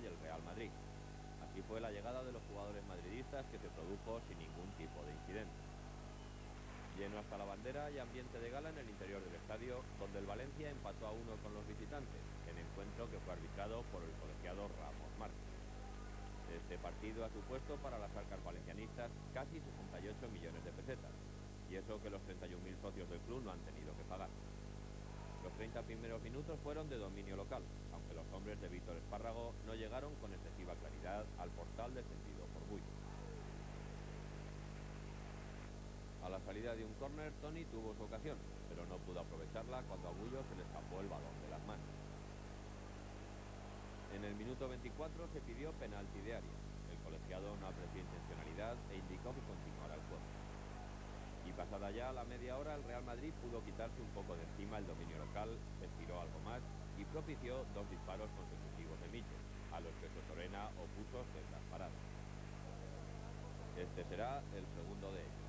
y el Real Madrid. Así fue la llegada de los jugadores madridistas, que se produjo sin ningún tipo de incidente. Lleno hasta la bandera y ambiente de gala en el interior del estadio, donde el Valencia empató a 1 con los visitantes, en encuentro que fue arbitrado por el colegiado Ramos Marcos. Este partido ha supuesto para las arcas valencianistas casi 68 millones de pesetas, y eso que los 31.000 socios del club no han tenido que pagar. Los 30 primeros minutos fueron de dominio local, aunque los hombres de Víctor Espárrago no llegaron con excesiva claridad al portal defendido por Bullo. A la salida de un córner, Toni tuvo su ocasión, pero no pudo aprovecharla cuando a Bullo se le escapó el balón de las manos. En el minuto 24 se pidió penalti de área. El colegiado no apreció intencionalidad e indicó que continuara el juego. Y pasada ya la media hora, el Real Madrid pudo quitarse un poco de encima el dominio local, estiró algo más y propició 2 disparos consecutivos de Michel, a los que Sotorena opuso sendas paradas. Este será el segundo de ellos.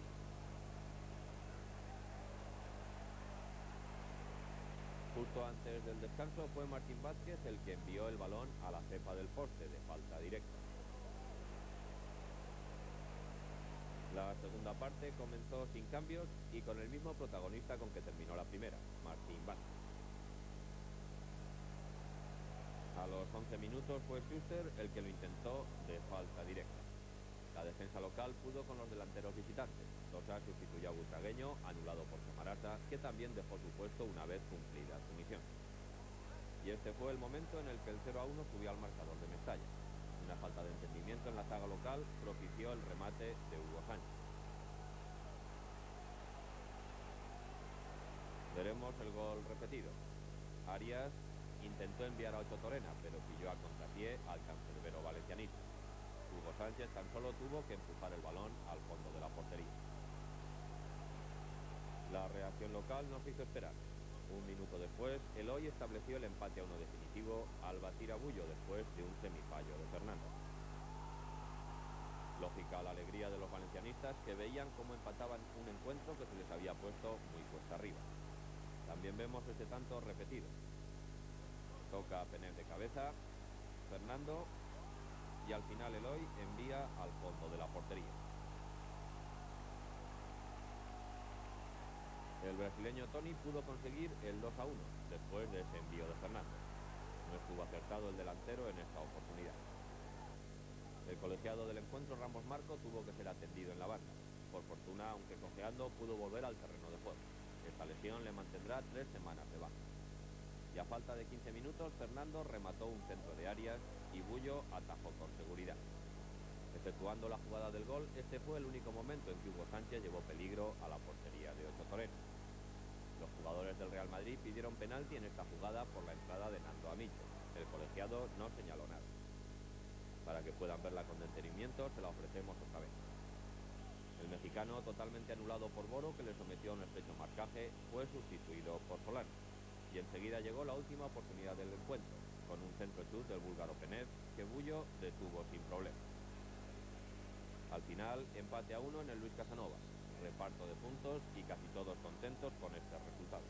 Justo antes del descanso fue Martín Vázquez el que envió el balón a la cepa del poste de falta directa. La segunda parte comenzó sin cambios y con el mismo protagonista con que terminó la primera, Martín Vázquez. A los 11 minutos fue Schuster el que lo intentó de falta directa. La defensa local pudo con los delanteros visitantes. Sosa sustituyó a Butragueño, anulado por Camarasa, que también dejó su puesto una vez cumplida su misión. Y este fue el momento en el que el 0-1 subió al marcador de Mestalla. Una falta de entendimiento en la zaga local propició el remate de Hugo Sánchez. Veremos el gol repetido. Arias intentó enviar a Ocho Torena, pero pilló a contrapié al cancerbero valencianista. Hugo Sánchez tan solo tuvo que empujar el balón al fondo de la portería. La reacción local no se hizo esperar. Un minuto después, Eloy estableció el empate a 1 definitivo al batir a Bullo después de un semifallo de Fernando. Lógica la alegría de los valencianistas, que veían cómo empataban un encuentro que se les había puesto muy cuesta arriba. También vemos este tanto repetido. Toca a Penet de cabeza, Fernando, y al final Eloy envía al fondo de la portería. El brasileño Toni pudo conseguir el 2-1 después de ese envío de Fernando. No estuvo acertado el delantero en esta oportunidad. El colegiado del encuentro, Ramos Marco, tuvo que ser atendido en la banda. Por fortuna, aunque cojeando, pudo volver al terreno de juego. Esta lesión le mantendrá 3 semanas de baja. Y a falta de 15 minutos, Fernando remató un centro de Arias y Bullo atajó con seguridad. Efectuando la jugada del gol, este fue el único momento en que Hugo Sánchez llevó peligro a la portería de Ocho Torena. Los jugadores del Real Madrid pidieron penalti en esta jugada por la entrada de Nando Amicho. El colegiado no señaló nada. Para que puedan verla con detenimiento, se la ofrecemos otra vez. El mexicano, totalmente anulado por Boro, que le sometió a un estrecho marcaje, fue sustituido por Solano. Y enseguida llegó la última oportunidad del encuentro, con un centro chut del búlgaro Penet, que Bullo detuvo sin problema. Al final, empate a 1 en el Luis Casanova. Reparto de puntos y casi todos contentos con este resultado.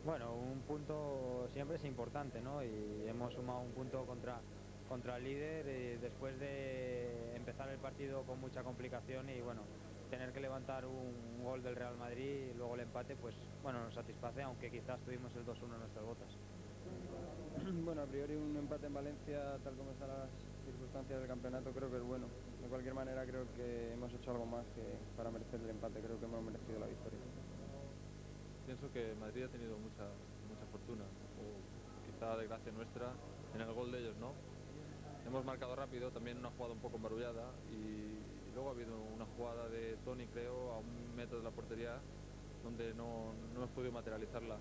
Bueno, un punto siempre es importante, ¿no? Y hemos sumado un punto contra el líder después de empezar el partido con mucha complicación y bueno, tener que levantar un gol del Real Madrid y luego el empate, pues bueno, nos satisface, aunque quizás tuvimos el 2-1 en nuestras botas. Bueno, a priori un empate en Valencia, tal como están las circunstancias del campeonato, creo que es bueno. De cualquier manera, creo que hemos hecho algo más que para merecer el empate. Creo que hemos merecido la victoria. Pienso que Madrid ha tenido mucha fortuna, o quizá desgracia nuestra, en el gol de ellos, ¿no? Hemos marcado rápido, también una jugada un poco embarullada, y luego ha habido una jugada de Toni, creo, a 1 metro de la portería, donde no hemos podido materializarla.